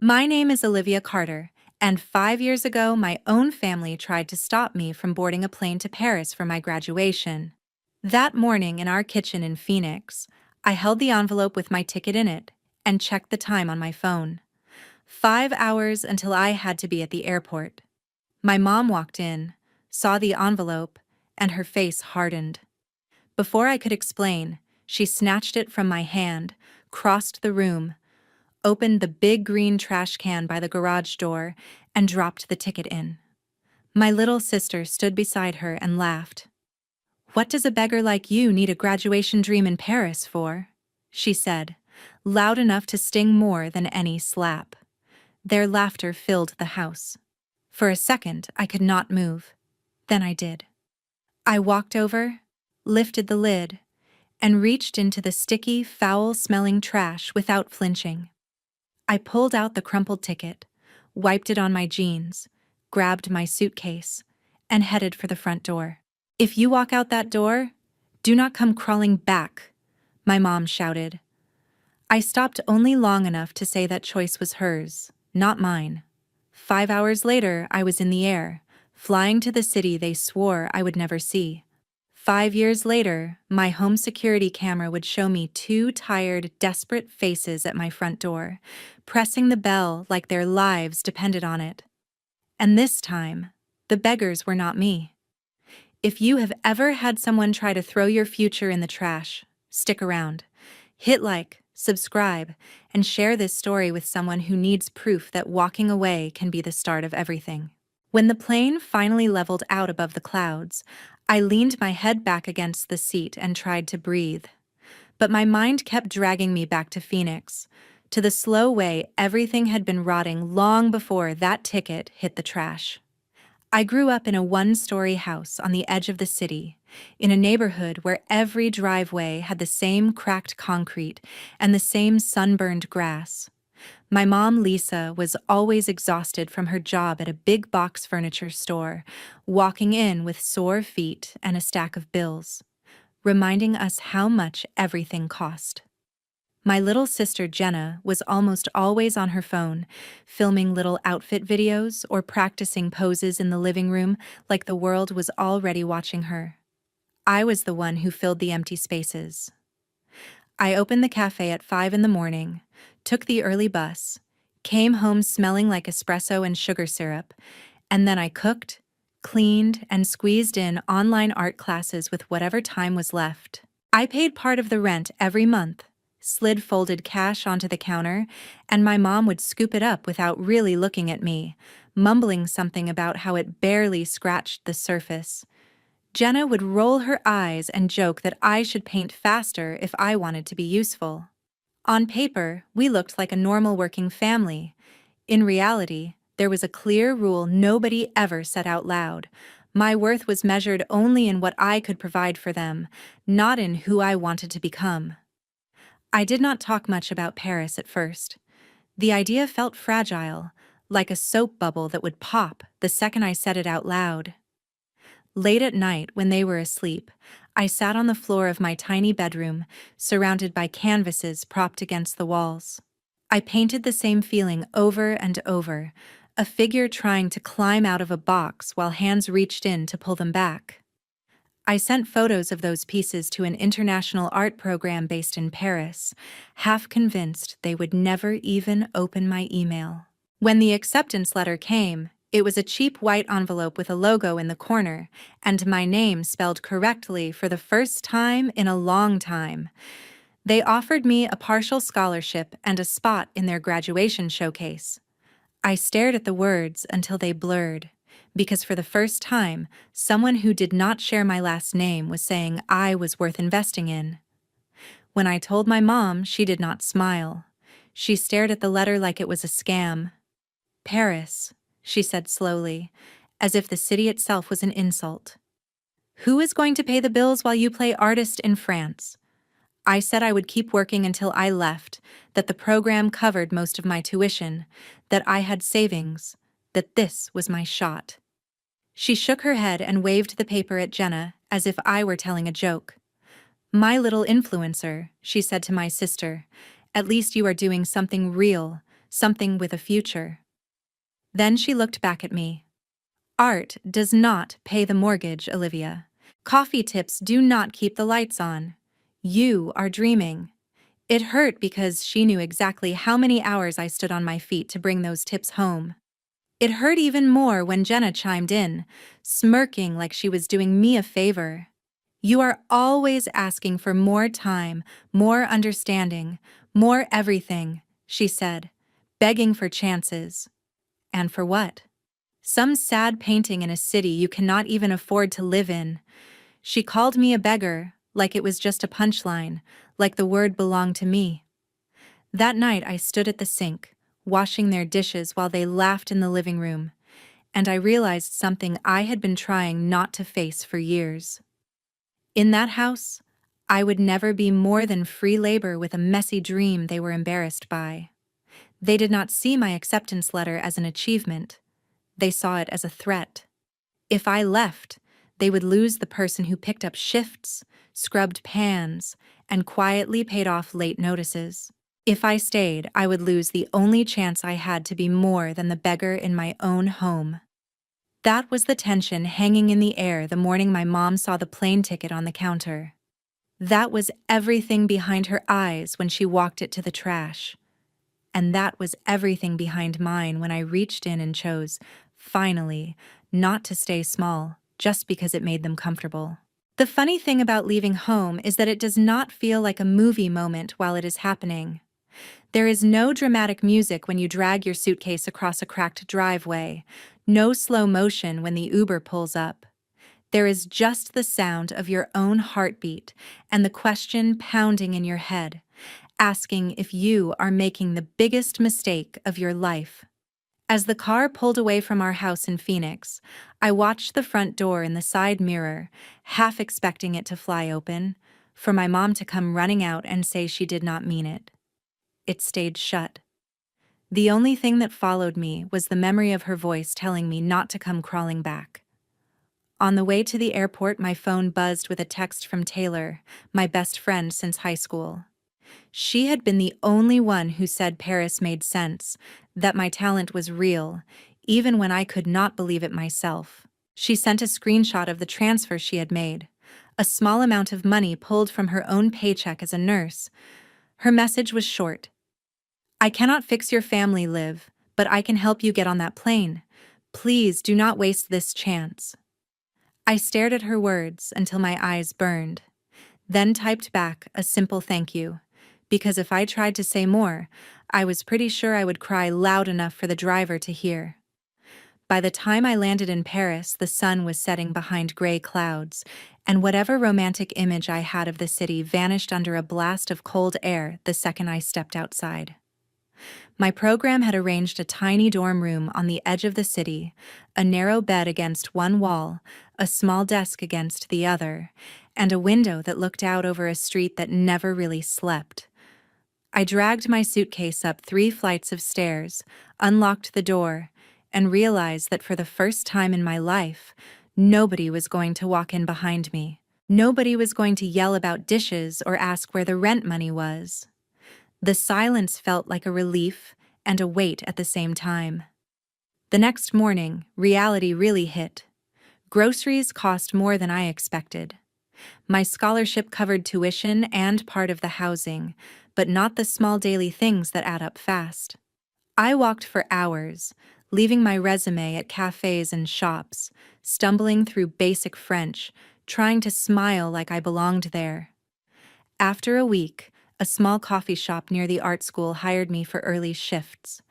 My name is Olivia Carter, and 5 years ago, my own family tried to stop me from boarding a plane to Paris for my graduation. That morning in our kitchen in Phoenix, I held the envelope with my ticket in it and checked the time on my phone. 5 hours until I had to be at the airport. My mom walked in, saw the envelope, and her face hardened. Before I could explain, she snatched it from my hand, crossed the room, opened the big green trash can by the garage door, and dropped the ticket in. My little sister stood beside her and laughed. "What does a beggar like you need a graduation dream in Paris for?" she said, loud enough to sting more than any slap. Their laughter filled the house. For a second, I could not move. Then I did. I walked over, lifted the lid, and reached into the sticky, foul-smelling trash without flinching. I pulled out the crumpled ticket, wiped it on my jeans, grabbed my suitcase, and headed for the front door. "If you walk out that door, do not come crawling back," my mom shouted. I stopped only long enough to say that choice was hers, not mine. 5 hours later, I was in the air, flying to the city they swore I would never see. 5 years later, my home security camera would show me two tired, desperate faces at my front door, pressing the bell like their lives depended on it. And this time, the beggars were not me. If you have ever had someone try to throw your future in the trash, stick around. Hit like, subscribe, and share this story with someone who needs proof that walking away can be the start of everything. When the plane finally leveled out above the clouds, I leaned my head back against the seat and tried to breathe. But my mind kept dragging me back to Phoenix, to the slow way everything had been rotting long before that ticket hit the trash. I grew up in a one-story house on the edge of the city, in a neighborhood where every driveway had the same cracked concrete and the same sunburned grass. My mom, Lisa, was always exhausted from her job at a big box furniture store, walking in with sore feet and a stack of bills, reminding us how much everything cost. My little sister Jenna was almost always on her phone, filming little outfit videos or practicing poses in the living room like the world was already watching her. I was the one who filled the empty spaces. I opened the cafe at 5 in the morning, took the early bus, came home smelling like espresso and sugar syrup, and then I cooked, cleaned, and squeezed in online art classes with whatever time was left. I paid part of the rent every month, slid folded cash onto the counter, and my mom would scoop it up without really looking at me, mumbling something about how it barely scratched the surface. Jenna would roll her eyes and joke that I should paint faster if I wanted to be useful. On paper, we looked like a normal working family. In reality, there was a clear rule nobody ever said out loud. My worth was measured only in what I could provide for them, not in who I wanted to become. I did not talk much about Paris at first. The idea felt fragile, like a soap bubble that would pop the second I said it out loud. Late at night, when they were asleep, I sat on the floor of my tiny bedroom, surrounded by canvases propped against the walls. I painted the same feeling over and over, a figure trying to climb out of a box while hands reached in to pull them back. I sent photos of those pieces to an international art program based in Paris, half convinced they would never even open my email. When the acceptance letter came, it was a cheap white envelope with a logo in the corner, and my name spelled correctly for the first time in a long time. They offered me a partial scholarship and a spot in their graduation showcase. I stared at the words until they blurred, because for the first time, someone who did not share my last name was saying I was worth investing in. When I told my mom, she did not smile. She stared at the letter like it was a scam. "Paris," she said slowly, as if the city itself was an insult. "Who is going to pay the bills while you play artist in France?" I said I would keep working until I left, that the program covered most of my tuition, that I had savings, that this was my shot. She shook her head and waved the paper at Jenna as if I were telling a joke. "My little influencer," she said to my sister, "at least you are doing something real, something with a future. Then she looked back at me. Art does not pay the mortgage, Olivia. Coffee tips do not keep the lights on. You are dreaming. It hurt because she knew exactly how many hours I stood on my feet to bring those tips home. It hurt even more when Jenna chimed in, smirking like she was doing me a favor. You are always asking for more time, more understanding, more everything, she said, begging for chances. And for what? Some sad painting in a city you cannot even afford to live in. She called me a beggar, like it was just a punchline, like the word belonged to me. That night I stood at the sink, washing their dishes while they laughed in the living room, and I realized something I had been trying not to face for years. In that house, I would never be more than free labor with a messy dream they were embarrassed by. They did not see my acceptance letter as an achievement. They saw it as a threat. If I left, they would lose the person who picked up shifts, scrubbed pans, and quietly paid off late notices. If I stayed, I would lose the only chance I had to be more than the beggar in my own home. That was the tension hanging in the air the morning my mom saw the plane ticket on the counter. That was everything behind her eyes when she walked it to the trash. And that was everything behind mine when I reached in and chose, finally, not to stay small, just because it made them comfortable. The funny thing about leaving home is that it does not feel like a movie moment while it is happening. There is no dramatic music when you drag your suitcase across a cracked driveway, no slow motion when the Uber pulls up. There is just the sound of your own heartbeat and the question pounding in your head, asking if you are making the biggest mistake of your life. As the car pulled away from our house in Phoenix, I watched the front door in the side mirror, half expecting it to fly open, for my mom to come running out and say she did not mean it. It stayed shut. The only thing that followed me was the memory of her voice telling me not to come crawling back. On the way to the airport, my phone buzzed with a text from Taylor, my best friend since high school. She had been the only one who said Paris made sense, that my talent was real, even when I could not believe it myself. She sent a screenshot of the transfer she had made, a small amount of money pulled from her own paycheck as a nurse. Her message was short. I cannot fix your family, Liv, but I can help you get on that plane. Please do not waste this chance. I stared at her words until my eyes burned, then typed back a simple thank you, because if I tried to say more, I was pretty sure I would cry loud enough for the driver to hear. By the time I landed in Paris, the sun was setting behind gray clouds, and whatever romantic image I had of the city vanished under a blast of cold air the second I stepped outside. My program had arranged a tiny dorm room on the edge of the city, a narrow bed against one wall, a small desk against the other, and a window that looked out over a street that never really slept. I dragged my suitcase up 3 flights of stairs, unlocked the door, and realized that for the first time in my life, nobody was going to walk in behind me. Nobody was going to yell about dishes or ask where the rent money was. The silence felt like a relief and a weight at the same time. The next morning, reality really hit. Groceries cost more than I expected. My scholarship covered tuition and part of the housing, but not the small daily things that add up fast. I walked for hours, leaving my resume at cafes and shops, stumbling through basic French, trying to smile like I belonged there. After a week, a small coffee shop near the art school hired me for early shifts.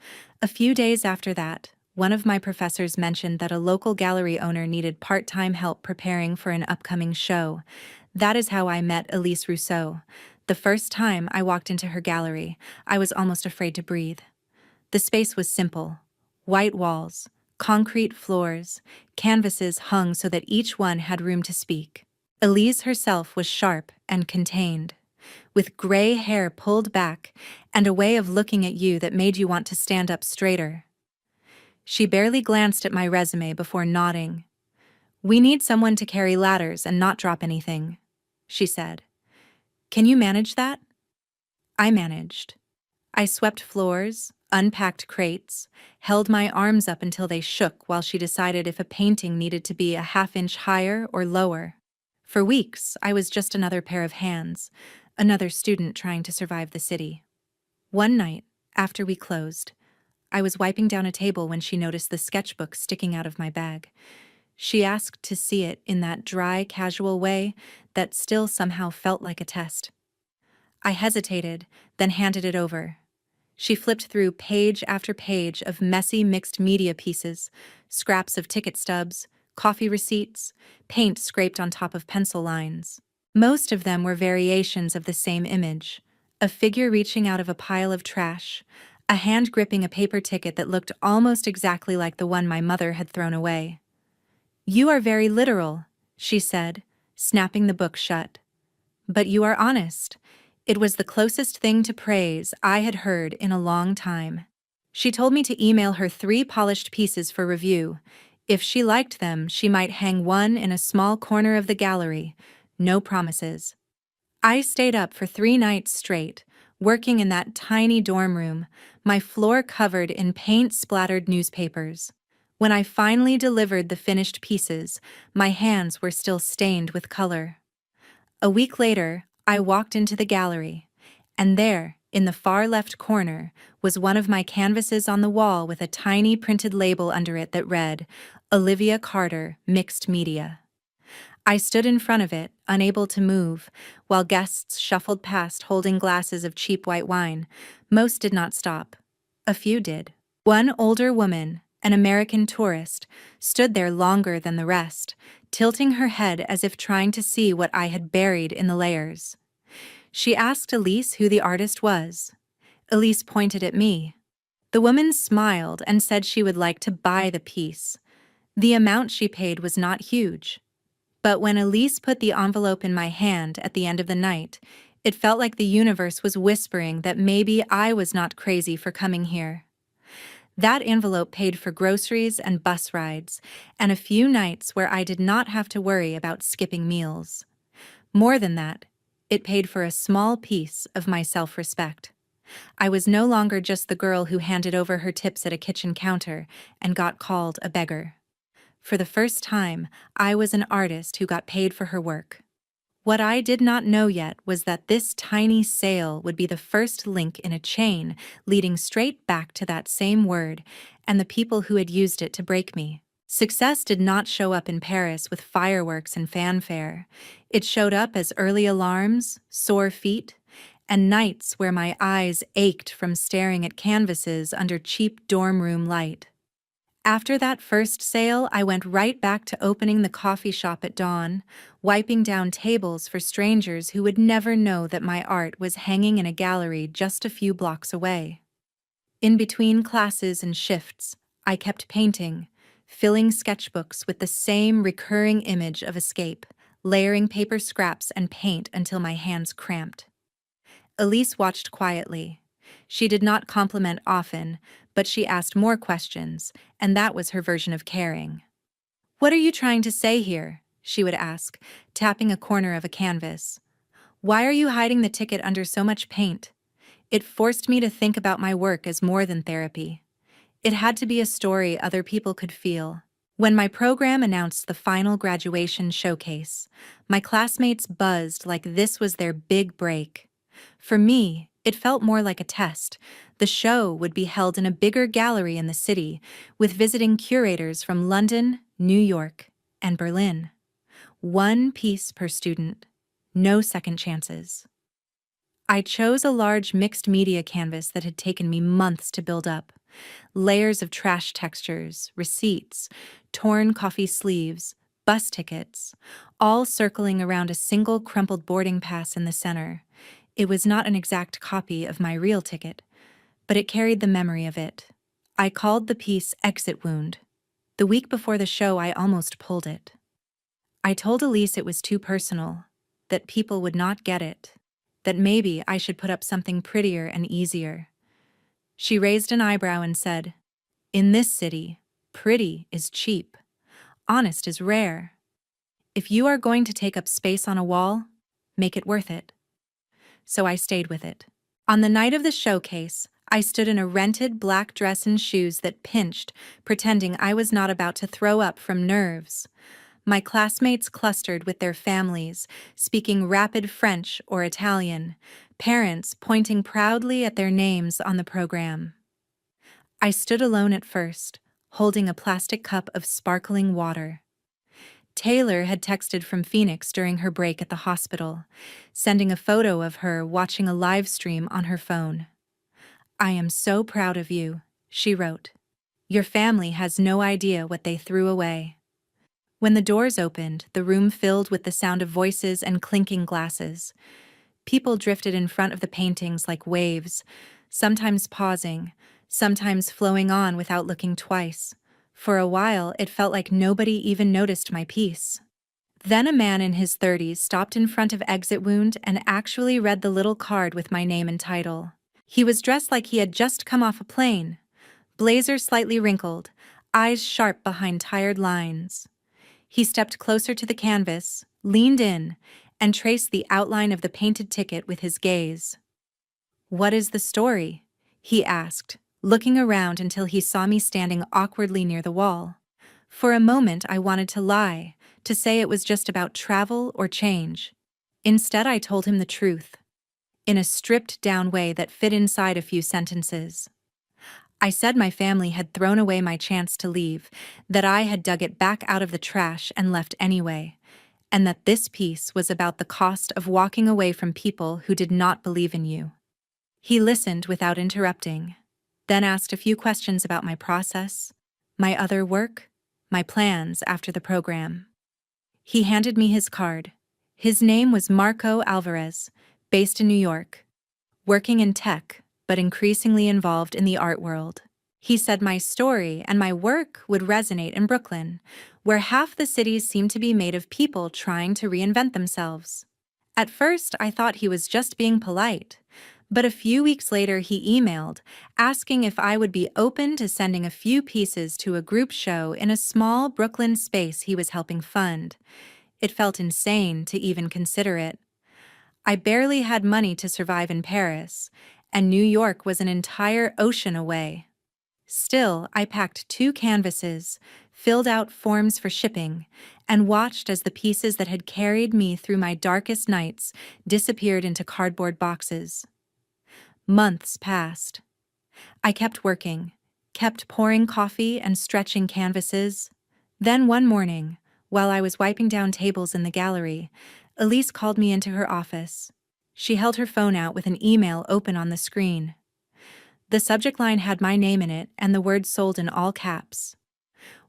A few days after that, one of my professors mentioned that a local gallery owner needed part-time help preparing for an upcoming show. That is how I met Elise Rousseau. The first time I walked into her gallery, I was almost afraid to breathe. The space was simple. White walls, concrete floors, canvases hung so that each one had room to speak. Elise herself was sharp and contained, with gray hair pulled back and a way of looking at you that made you want to stand up straighter. She barely glanced at my resume before nodding. "We need someone to carry ladders and not drop anything," she said. "Can you manage that?" I managed. I swept floors, unpacked crates, held my arms up until they shook while she decided if a painting needed to be a half-inch higher or lower. For weeks, I was just another pair of hands, another student trying to survive the city. One night, after we closed, I was wiping down a table when she noticed the sketchbook sticking out of my bag. She asked to see it in that dry, casual way that still somehow felt like a test. I hesitated, then handed it over. She flipped through page after page of messy mixed media pieces, scraps of ticket stubs, coffee receipts, paint scraped on top of pencil lines. Most of them were variations of the same image: a figure reaching out of a pile of trash, a hand gripping a paper ticket that looked almost exactly like the one my mother had thrown away. "You are very literal," she said, snapping the book shut. "But you are honest." It was the closest thing to praise I had heard in a long time. She told me to email her 3 polished pieces for review. If she liked them, she might hang one in a small corner of the gallery. No promises. I stayed up for 3 nights straight, working in that tiny dorm room, my floor covered in paint-splattered newspapers. When I finally delivered the finished pieces, my hands were still stained with color. A week later, I walked into the gallery, and there, in the far left corner, was one of my canvases on the wall with a tiny printed label under it that read, "Olivia Carter, Mixed Media." I stood in front of it, unable to move, while guests shuffled past holding glasses of cheap white wine. Most did not stop. A few did. One older woman, an American tourist, stood there longer than the rest, tilting her head as if trying to see what I had buried in the layers. She asked Elise who the artist was. Elise pointed at me. The woman smiled and said she would like to buy the piece. The amount she paid was not huge. But when Elise put the envelope in my hand at the end of the night, it felt like the universe was whispering that maybe I was not crazy for coming here. That envelope paid for groceries and bus rides, and a few nights where I did not have to worry about skipping meals. More than that, it paid for a small piece of my self-respect. I was no longer just the girl who handed over her tips at a kitchen counter and got called a beggar. For the first time, I was an artist who got paid for her work. What I did not know yet was that this tiny sale would be the first link in a chain leading straight back to that same word and the people who had used it to break me. Success did not show up in Paris with fireworks and fanfare. It showed up as early alarms, sore feet, and nights where my eyes ached from staring at canvases under cheap dorm room light. After that first sale, I went right back to opening the coffee shop at dawn, wiping down tables for strangers who would never know that my art was hanging in a gallery just a few blocks away. In between classes and shifts, I kept painting, filling sketchbooks with the same recurring image of escape, layering paper scraps and paint until my hands cramped. Elise watched quietly. She did not compliment often, but she asked more questions, and that was her version of caring. "What are you trying to say here?" she would ask, tapping a corner of a canvas. "Why are you hiding the ticket under so much paint?" It forced me to think about my work as more than therapy. It had to be a story other people could feel. When my program announced the final graduation showcase, my classmates buzzed like this was their big break. For me, it felt more like a test. The show would be held in a bigger gallery in the city, with visiting curators from London, New York, and Berlin. 1 piece per student. No second chances. I chose a large mixed media canvas that had taken me months to build up. Layers of trash textures, receipts, torn coffee sleeves, bus tickets, all circling around a single crumpled boarding pass in the center. It was not an exact copy of my real ticket, but it carried the memory of it. I called the piece Exit Wound. The week before the show, I almost pulled it. I told Elise it was too personal, that people would not get it, that maybe I should put up something prettier and easier. She raised an eyebrow and said, "In this city, pretty is cheap. Honest is rare. If you are going to take up space on a wall, make it worth it." So I stayed with it. On the night of the showcase, I stood in a rented black dress and shoes that pinched, pretending I was not about to throw up from nerves. My classmates clustered with their families, speaking rapid French or Italian, parents pointing proudly at their names on the program. I stood alone at first, holding a plastic cup of sparkling water. Taylor had texted from Phoenix during her break at the hospital, sending a photo of her watching a live stream on her phone. "I am so proud of you," she wrote. "Your family has no idea what they threw away." When the doors opened, the room filled with the sound of voices and clinking glasses. People drifted in front of the paintings like waves, sometimes pausing, sometimes flowing on without looking twice. For a while, it felt like nobody even noticed my piece. Then a man in his 30s stopped in front of Exit Wound and actually read the little card with my name and title. He was dressed like he had just come off a plane, blazer slightly wrinkled, eyes sharp behind tired lines. He stepped closer to the canvas, leaned in, and traced the outline of the painted ticket with his gaze. "What is the story?" he asked, looking around until he saw me standing awkwardly near the wall. For a moment I wanted to lie, to say it was just about travel or change. Instead I told him the truth, in a stripped-down way that fit inside a few sentences. I said my family had thrown away my chance to leave, that I had dug it back out of the trash and left anyway, and that this piece was about the cost of walking away from people who did not believe in you. He listened without interrupting, then asked a few questions about my process, my other work, my plans after the program. He handed me his card. His name was Marco Alvarez, based in New York, working in tech, but increasingly involved in the art world. He said my story and my work would resonate in Brooklyn, where half the cities seem to be made of people trying to reinvent themselves. At first, I thought he was just being polite, but a few weeks later he emailed, asking if I would be open to sending a few pieces to a group show in a small Brooklyn space he was helping fund. It felt insane to even consider it. I barely had money to survive in Paris, and New York was an entire ocean away. Still, I packed 2 canvases, filled out forms for shipping, and watched as the pieces that had carried me through my darkest nights disappeared into cardboard boxes. Months passed. I kept working, kept pouring coffee and stretching canvases. Then one morning, while I was wiping down tables in the gallery, Elise called me into her office. She held her phone out with an email open on the screen. The subject line had my name in it and the word sold in all caps.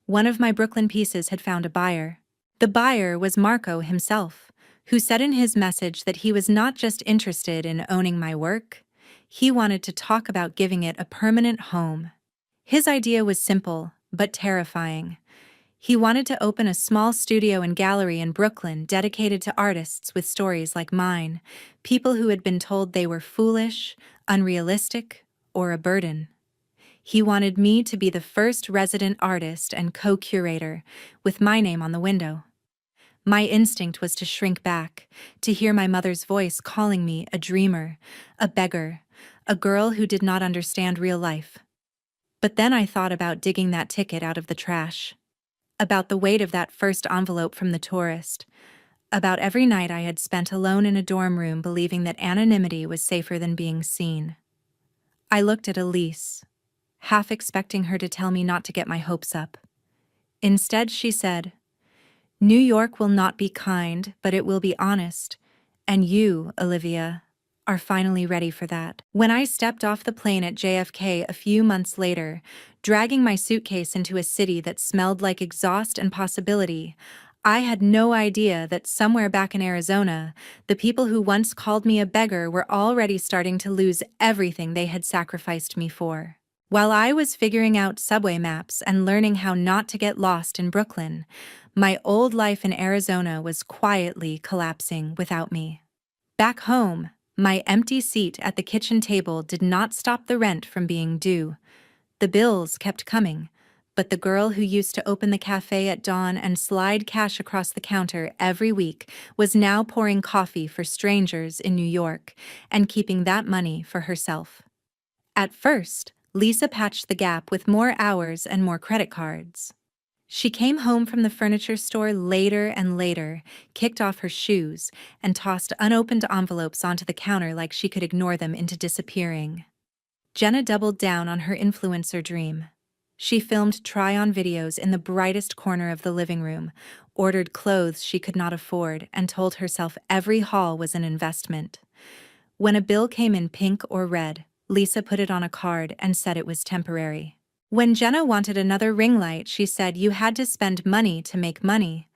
One of my Brooklyn pieces had found a buyer. The buyer was Marco himself, who said in his message that he was not just interested in owning my work, he wanted to talk about giving it a permanent home. His idea was simple, but terrifying. He wanted to open a small studio and gallery in Brooklyn dedicated to artists with stories like mine, people who had been told they were foolish, unrealistic, or a burden. He wanted me to be the first resident artist and co-curator, with my name on the window. My instinct was to shrink back, to hear my mother's voice calling me a dreamer, a beggar, a girl who did not understand real life. But then I thought about digging that ticket out of the trash, about the weight of that first envelope from the tourist, about every night I had spent alone in a dorm room believing that anonymity was safer than being seen. I looked at Elise, half expecting her to tell me not to get my hopes up. Instead, she said, "New York will not be kind, but it will be honest. And you, Olivia, are finally ready for that." When I stepped off the plane at JFK a few months later, dragging my suitcase into a city that smelled like exhaust and possibility, I had no idea that somewhere back in Arizona, the people who once called me a beggar were already starting to lose everything they had sacrificed me for. While I was figuring out subway maps and learning how not to get lost in Brooklyn, my old life in Arizona was quietly collapsing without me. Back home, my empty seat at the kitchen table did not stop the rent from being due. The bills kept coming, but the girl who used to open the cafe at dawn and slide cash across the counter every week was now pouring coffee for strangers in New York and keeping that money for herself. At first, Lisa patched the gap with more hours and more credit cards. She came home from the furniture store later and later, kicked off her shoes, and tossed unopened envelopes onto the counter like she could ignore them into disappearing. Jenna doubled down on her influencer dream. She filmed try-on videos in the brightest corner of the living room, ordered clothes she could not afford, and told herself every haul was an investment. When a bill came in pink or red, Lisa put it on a card and said it was temporary. When Jenna wanted another ring light, she said you had to spend money to make money.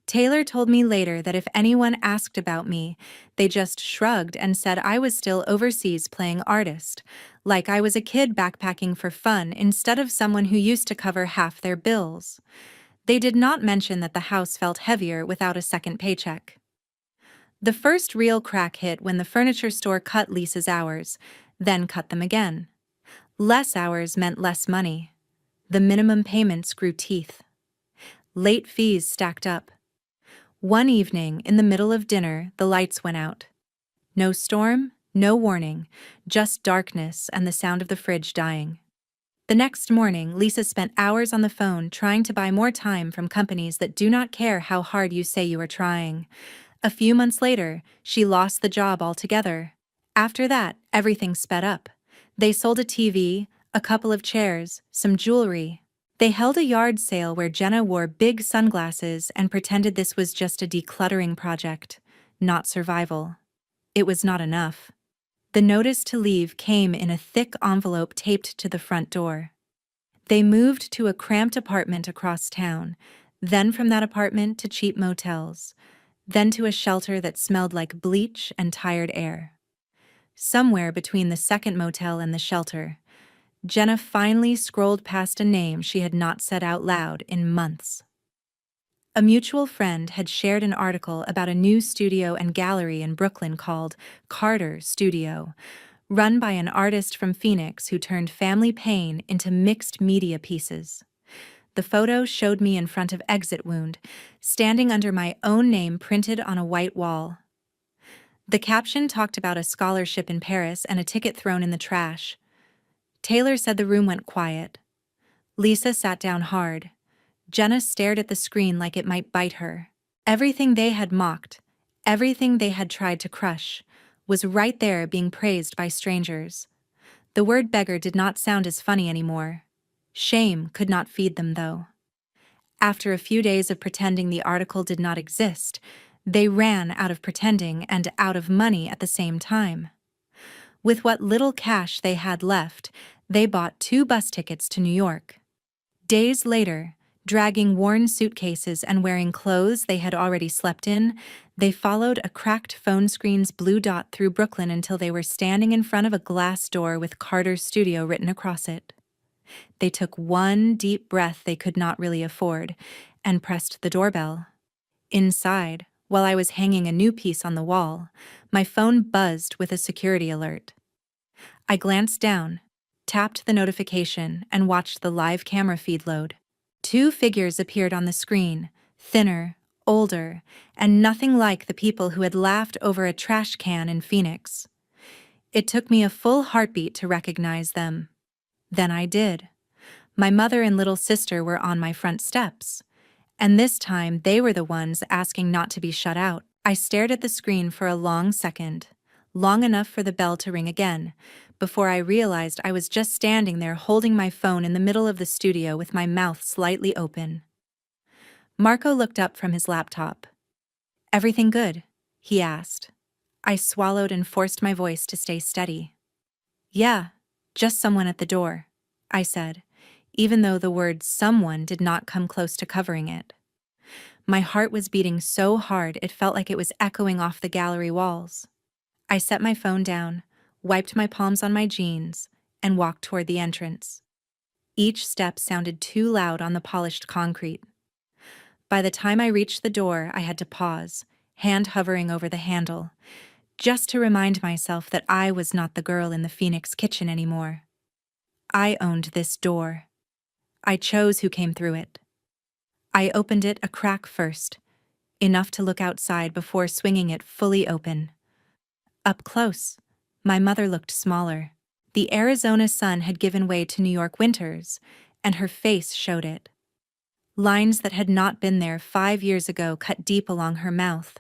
Taylor told me later that if anyone asked about me, they just shrugged and said I was still overseas playing artist, like I was a kid backpacking for fun instead of someone who used to cover half their bills. They did not mention that the house felt heavier without a second paycheck. The first real crack hit when the furniture store cut Lisa's hours, then cut them again. Less hours meant less money. The minimum payments grew teeth. Late fees stacked up. One evening, in the middle of dinner, the lights went out. No storm, no warning, just darkness and the sound of the fridge dying. The next morning, Lisa spent hours on the phone trying to buy more time from companies that do not care how hard you say you are trying. A few months later, she lost the job altogether. After that, everything sped up. They sold a TV, a couple of chairs, some jewelry. They held a yard sale where Jenna wore big sunglasses and pretended this was just a decluttering project, not survival. It was not enough. The notice to leave came in a thick envelope taped to the front door. They moved to a cramped apartment across town, then from that apartment to cheap motels, then to a shelter that smelled like bleach and tired air. Somewhere between the second motel and the shelter, Jenna finally scrolled past a name she had not said out loud in months. A mutual friend had shared an article about a new studio and gallery in Brooklyn called Carter Studio, run by an artist from Phoenix who turned family pain into mixed media pieces. The photo showed me in front of Exit Wound, standing under my own name printed on a white wall. The caption talked about a scholarship in Paris and a ticket thrown in the trash. Taylor said the room went quiet. Lisa sat down hard. Jenna stared at the screen like it might bite her. Everything they had mocked, everything they had tried to crush, was right there being praised by strangers. The word beggar did not sound as funny anymore. Shame could not feed them, though. After a few days of pretending the article did not exist, they ran out of pretending and out of money at the same time. With what little cash they had left, they bought 2 bus tickets to New York. Days later, dragging worn suitcases and wearing clothes they had already slept in, they followed a cracked phone screen's blue dot through Brooklyn until they were standing in front of a glass door with Carter Studio written across it. They took one deep breath they could not really afford and pressed the doorbell. Inside, while I was hanging a new piece on the wall, my phone buzzed with a security alert. I glanced down, tapped the notification, and watched the live camera feed load. 2 figures appeared on the screen, thinner, older, and nothing like the people who had laughed over a trash can in Phoenix. It took me a full heartbeat to recognize them. Then I did. My mother and little sister were on my front steps, and this time they were the ones asking not to be shut out. I stared at the screen for a long second, long enough for the bell to ring again, before I realized I was just standing there holding my phone in the middle of the studio with my mouth slightly open. Marco looked up from his laptop. "Everything good?" he asked. I swallowed and forced my voice to stay steady. "Yeah, just someone at the door," I said, even though the word someone did not come close to covering it. My heart was beating so hard it felt like it was echoing off the gallery walls. I set my phone down, wiped my palms on my jeans, and walked toward the entrance. Each step sounded too loud on the polished concrete. By the time I reached the door, I had to pause, hand hovering over the handle, just to remind myself that I was not the girl in the Phoenix kitchen anymore. I owned this door. I chose who came through it. I opened it a crack first, enough to look outside before swinging it fully open. Up close, my mother looked smaller, The Arizona sun had given way to New York winters, and her face showed it. Lines that had not been there 5 years ago cut deep along her mouth.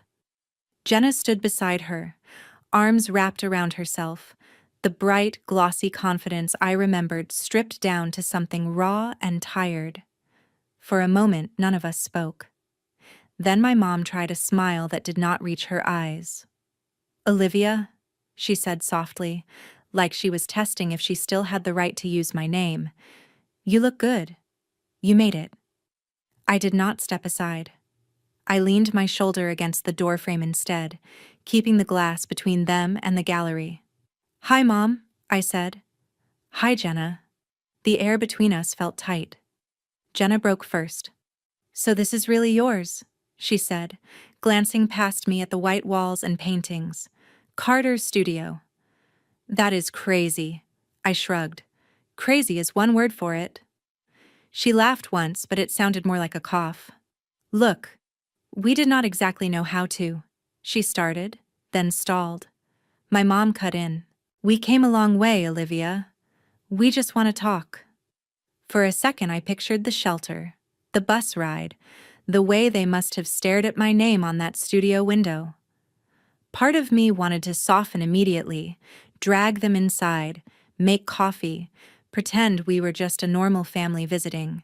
Jenna stood beside her, arms wrapped around herself, the bright, glossy confidence I remembered stripped down to something raw and tired. For a moment, none of us spoke. Then my mom tried a smile that did not reach her eyes. "Olivia," she said softly, like she was testing if she still had the right to use my name. "You look good. You made it." I did not step aside. I leaned my shoulder against the doorframe instead, keeping the glass between them and the gallery. "Hi, Mom," I said. "Hi, Jenna." The air between us felt tight. Jenna broke first. "So this is really yours," she said, glancing past me at the white walls and paintings. "Carter's studio." "That is crazy," I shrugged. "Crazy is one word for it." She laughed once, but it sounded more like a cough. "Look, we did not exactly know how to," she started, then stalled. My mom cut in. "We came a long way, Olivia. We just want to talk." For a second I pictured the shelter, the bus ride, the way they must have stared at my name on that studio window. Part of me wanted to soften immediately, drag them inside, make coffee, pretend we were just a normal family visiting.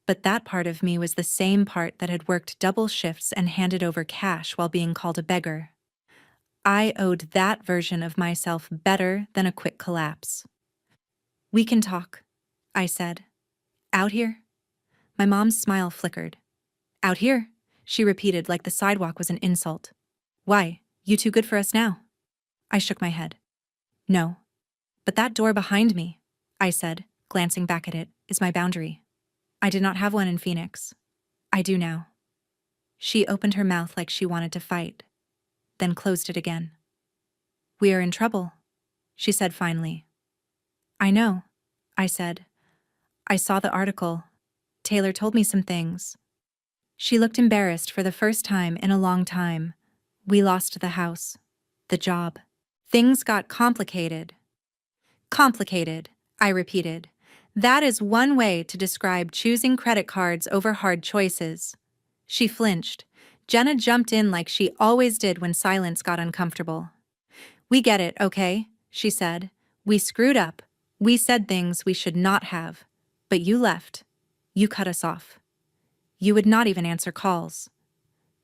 But that part of me was the same part that had worked double shifts and handed over cash while being called a beggar. I owed that version of myself better than a quick collapse. "We can talk," I said. "Out here?" My mom's smile flickered. "Out here," she repeated like the sidewalk was an insult. "Why, you too good for us now?" I shook my head. "No. But that door behind me," I said, glancing back at it, "is my boundary. I did not have one in Phoenix. I do now." She opened her mouth like she wanted to fight, then closed it again. "We are in trouble," she said finally. "I know," I said. "I saw the article. Taylor told me some things." She looked embarrassed for the first time in a long time. "We lost the house. The job. Things got complicated." "Complicated," I repeated. "That is one way to describe choosing credit cards over hard choices." She flinched. Jenna jumped in like she always did when silence got uncomfortable. "We get it, okay?" she said. "We screwed up. We said things we should not have. But you left. You cut us off. You would not even answer calls."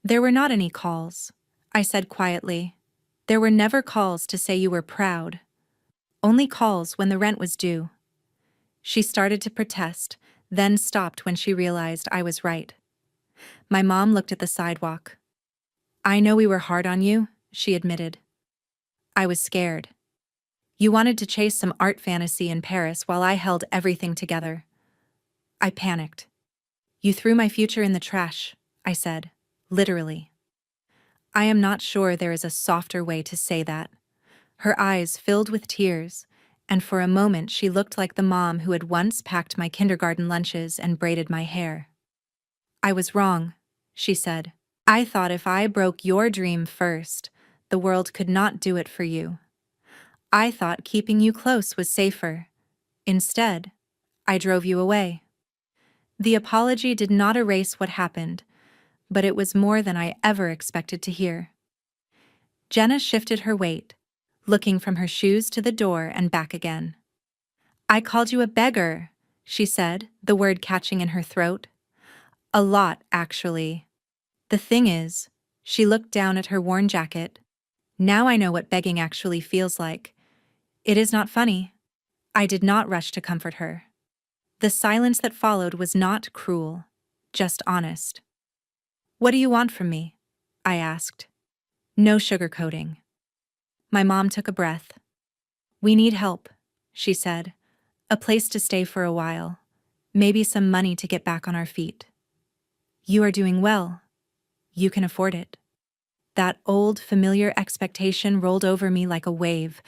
"There were not any calls," I said quietly. "There were never calls to say you were proud. Only calls when the rent was due." She started to protest, then stopped when she realized I was right. My mom looked at the sidewalk. "I know we were hard on you," she admitted. I was scared. "You wanted to chase some art fantasy in Paris while I held everything together." I panicked. "You threw my future in the trash," I said, literally. I am not sure there is a softer way to say that. Her eyes filled with tears, and for a moment she looked like the mom who had once packed my kindergarten lunches and braided my hair. "I was wrong," she said. "I thought if I broke your dream first, the world could not do it for you. I thought keeping you close was safer. Instead, I drove you away." The apology did not erase what happened, but it was more than I ever expected to hear. Jenna shifted her weight, looking from her shoes to the door and back again. "I called you a beggar," she said, the word catching in her throat. "A lot, actually. The thing is," she looked down at her worn jacket, "now I know what begging actually feels like. It is not funny." I did not rush to comfort her. The silence that followed was not cruel, just honest. "What do you want from me?" I asked. No sugarcoating. My mom took a breath. "We need help," she said. "A place to stay for a while. Maybe some money to get back on our feet." "You are doing well. You can afford it." That old, familiar expectation rolled over me like a wave,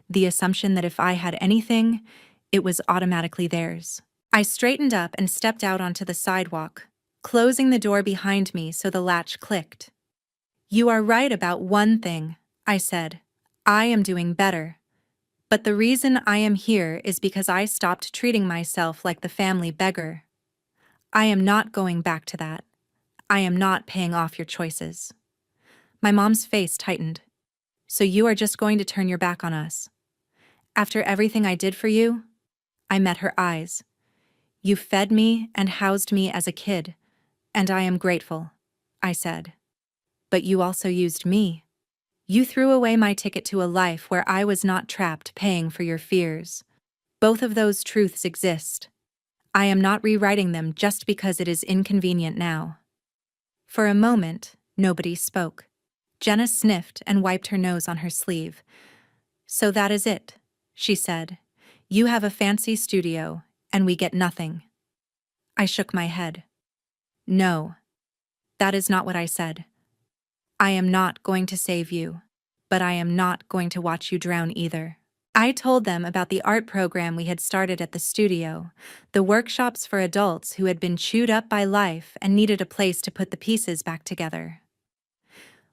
the assumption that if I had anything, it was automatically theirs. I straightened up and stepped out onto the sidewalk, closing the door behind me so the latch clicked. "You are right about one thing," I said. "I am doing better. But the reason I am here is because I stopped treating myself like the family beggar. I am not going back to that. I am not paying off your choices. My mom's face tightened. So you are just going to turn your back on us? After everything I did for you? I met her eyes. You fed me and housed me as a kid, and I am grateful, I said. But you also used me. You threw away my ticket to a life where I was not trapped paying for your fears. Both of those truths exist. I am not rewriting them just because it is inconvenient now. For a moment, nobody spoke. Jenna sniffed and wiped her nose on her sleeve. So that is it, she said. You have a fancy studio, and we get nothing. I shook my head. No, that is not what I said. I am not going to save you, but I am not going to watch you drown either. I told them about the art program we had started at the studio, the workshops for adults who had been chewed up by life and needed a place to put the pieces back together.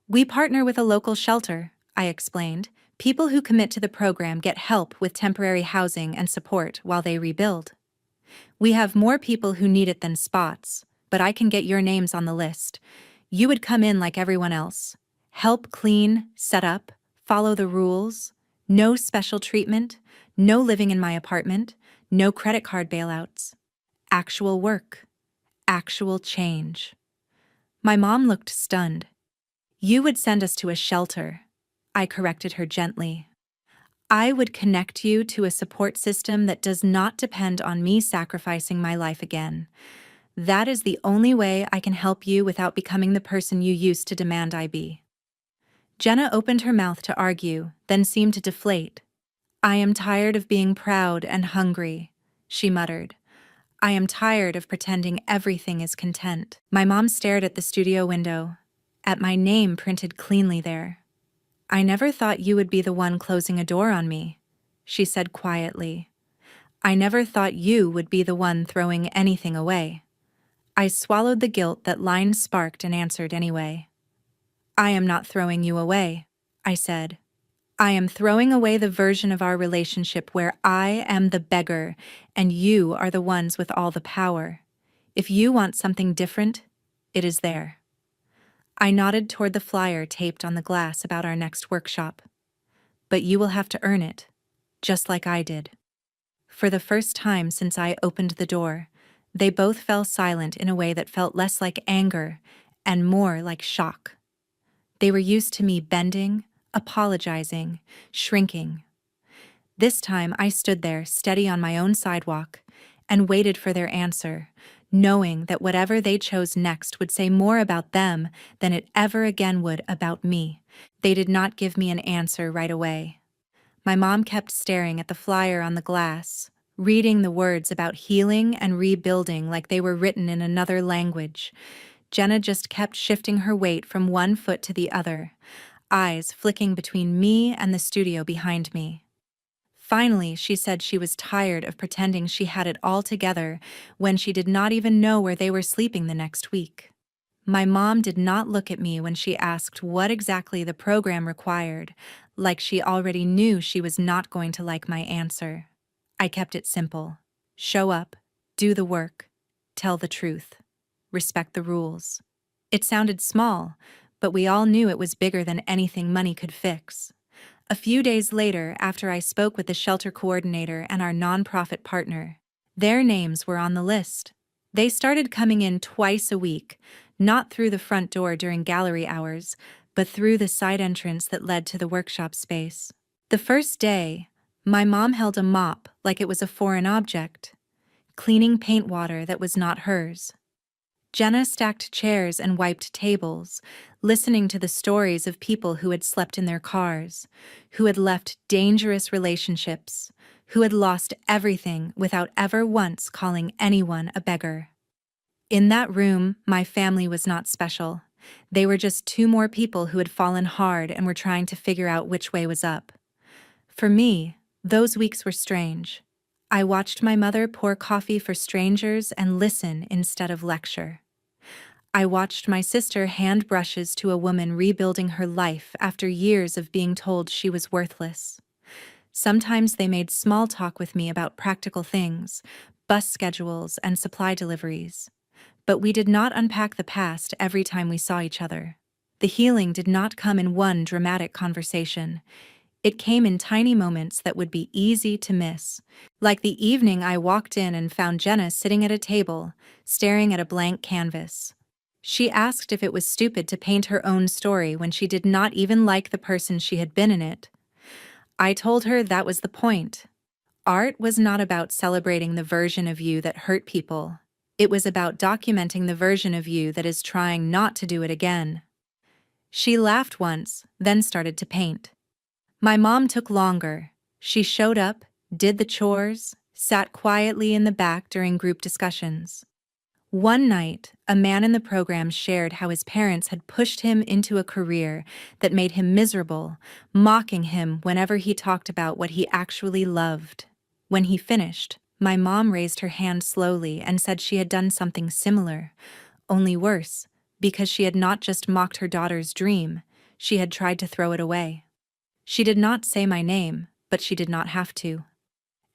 We partner with a local shelter, I explained. People who commit to the program get help with temporary housing and support while they rebuild. We have more people who need it than spots, but I can get your names on the list. You would come in like everyone else. Help clean, set up, follow the rules. No special treatment, no living in my apartment, no credit card bailouts. Actual work. Actual change. My mom looked stunned. You would send us to a shelter, I corrected her gently. I would connect you to a support system that does not depend on me sacrificing my life again. That is the only way I can help you without becoming the person you used to demand I be. Jenna opened her mouth to argue, then seemed to deflate. I am tired of being proud and hungry, she muttered. I am tired of pretending everything is content. My mom stared at the studio window, at my name printed cleanly there. I never thought you would be the one closing a door on me, she said quietly. I never thought you would be the one throwing anything away. I swallowed the guilt that line sparked and answered anyway. I am not throwing you away, I said. I am throwing away the version of our relationship where I am the beggar and you are the ones with all the power. If you want something different, it is there. I nodded toward the flyer taped on the glass about our next workshop. But you will have to earn it, just like I did. For the first time since I opened the door, they both fell silent in a way that felt less like anger and more like shock. They were used to me bending, apologizing, shrinking. This time I stood there, steady on my own sidewalk, and waited for their answer, knowing that whatever they chose next would say more about them than it ever again would about me. They did not give me an answer right away. My mom kept staring at the flyer on the glass, reading the words about healing and rebuilding like they were written in another language. Jenna just kept shifting her weight from one foot to the other, eyes flicking between me and the studio behind me. Finally, she said she was tired of pretending she had it all together when she did not even know where they were sleeping the next week. My mom did not look at me when she asked what exactly the program required, like she already knew she was not going to like my answer. I kept it simple. Show up, do the work, tell the truth, respect the rules. It sounded small, but we all knew it was bigger than anything money could fix. A few days later, after I spoke with the shelter coordinator and our nonprofit partner, their names were on the list. They started coming in twice a week, not through the front door during gallery hours, but through the side entrance that led to the workshop space. The first day, my mom held a mop like it was a foreign object, cleaning paint water that was not hers. Jenna stacked chairs and wiped tables, listening to the stories of people who had slept in their cars, who had left dangerous relationships, who had lost everything without ever once calling anyone a beggar. In that room, my family was not special. They were just two more people who had fallen hard and were trying to figure out which way was up. For me, those weeks were strange. I watched my mother pour coffee for strangers and listen instead of lecture. I watched my sister hand brushes to a woman rebuilding her life after years of being told she was worthless. Sometimes they made small talk with me about practical things, bus schedules, and supply deliveries. But we did not unpack the past every time we saw each other. The healing did not come in one dramatic conversation. It came in tiny moments that would be easy to miss. Like the evening I walked in and found Jenna sitting at a table, staring at a blank canvas. She asked if it was stupid to paint her own story when she did not even like the person she had been in it. I told her that was the point. Art was not about celebrating the version of you that hurt people. It was about documenting the version of you that is trying not to do it again. She laughed once, then started to paint. My mom took longer. She showed up, did the chores, sat quietly in the back during group discussions. One night, a man in the program shared how his parents had pushed him into a career that made him miserable, mocking him whenever he talked about what he actually loved. When he finished, my mom raised her hand slowly and said she had done something similar, only worse, because she had not just mocked her daughter's dream, she had tried to throw it away. She did not say my name, but she did not have to.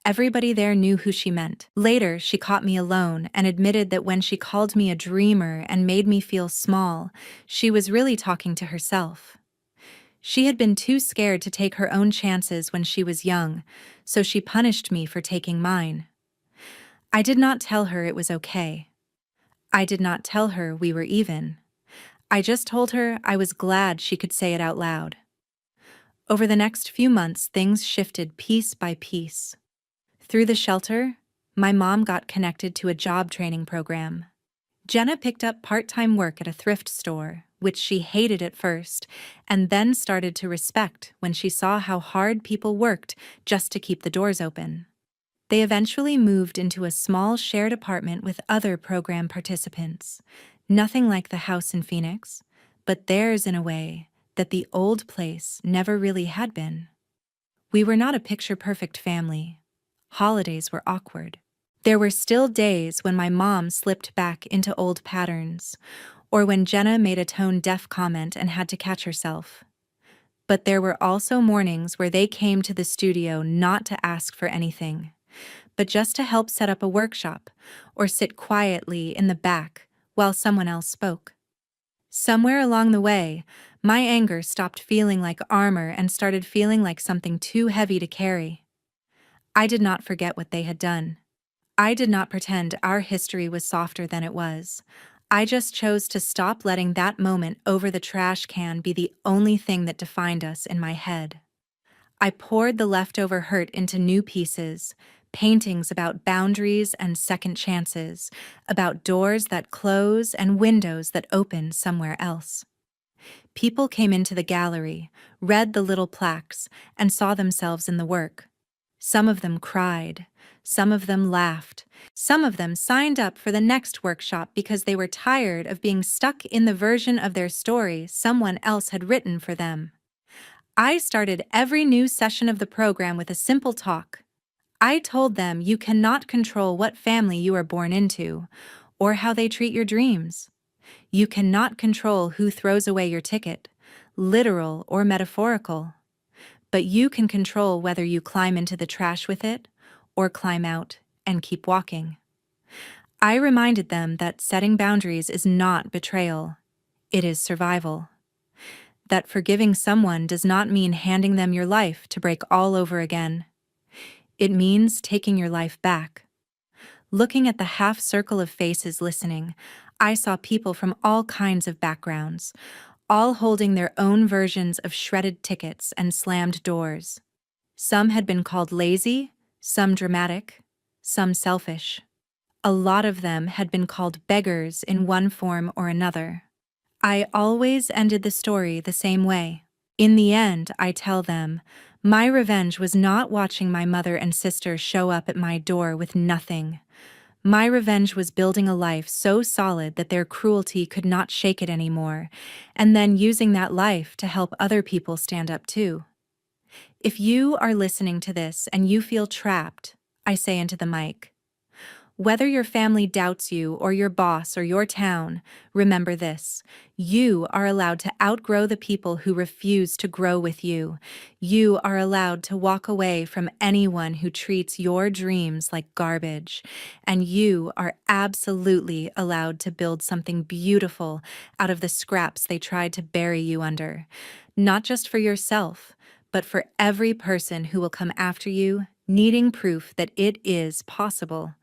Everybody there knew who she meant. Later, she caught me alone and admitted that when she called me a dreamer and made me feel small, she was really talking to herself. She had been too scared to take her own chances when she was young, so she punished me for taking mine. I did not tell her it was okay. I did not tell her we were even. I just told her I was glad she could say it out loud. Over the next few months, things shifted piece by piece. Through the shelter, my mom got connected to a job training program. Jenna picked up part-time work at a thrift store, which she hated at first, and then started to respect when she saw how hard people worked just to keep the doors open. They eventually moved into a small shared apartment with other program participants. Nothing like the house in Phoenix, but theirs in a way that the old place never really had been. We were not a picture-perfect family. Holidays were awkward. There were still days when my mom slipped back into old patterns, or when Jenna made a tone-deaf comment and had to catch herself. But there were also mornings where they came to the studio not to ask for anything, but just to help set up a workshop or sit quietly in the back while someone else spoke. Somewhere along the way, my anger stopped feeling like armor and started feeling like something too heavy to carry. I did not forget what they had done. I did not pretend our history was softer than it was. I just chose to stop letting that moment over the trash can be the only thing that defined us in my head. I poured the leftover hurt into new pieces, paintings about boundaries and second chances, about doors that close and windows that open somewhere else. People came into the gallery, read the little plaques, and saw themselves in the work. Some of them cried, some of them laughed, some of them signed up for the next workshop because they were tired of being stuck in the version of their story someone else had written for them. I started every new session of the program with a simple talk. I told them you cannot control what family you are born into, or how they treat your dreams. You cannot control who throws away your ticket, literal or metaphorical. But you can control whether you climb into the trash with it, or climb out and keep walking. I reminded them that setting boundaries is not betrayal. It is survival. That forgiving someone does not mean handing them your life to break all over again. It means taking your life back. Looking at the half circle of faces listening, I saw people from all kinds of backgrounds, all holding their own versions of shredded tickets and slammed doors. Some had been called lazy, some dramatic, some selfish. A lot of them had been called beggars in one form or another. I always ended the story the same way. In the end, I tell them, my revenge was not watching my mother and sister show up at my door with nothing. My revenge was building a life so solid that their cruelty could not shake it anymore, and then using that life to help other people stand up too. If you are listening to this and you feel trapped, I say into the mic, Whether your family doubts you, or your boss, or your town, remember this: you are allowed to outgrow the people who refuse to grow with you. You are allowed to walk away from anyone who treats your dreams like garbage. And you are absolutely allowed to build something beautiful out of the scraps they tried to bury you under. Not just for yourself, but for every person who will come after you, needing proof that it is possible.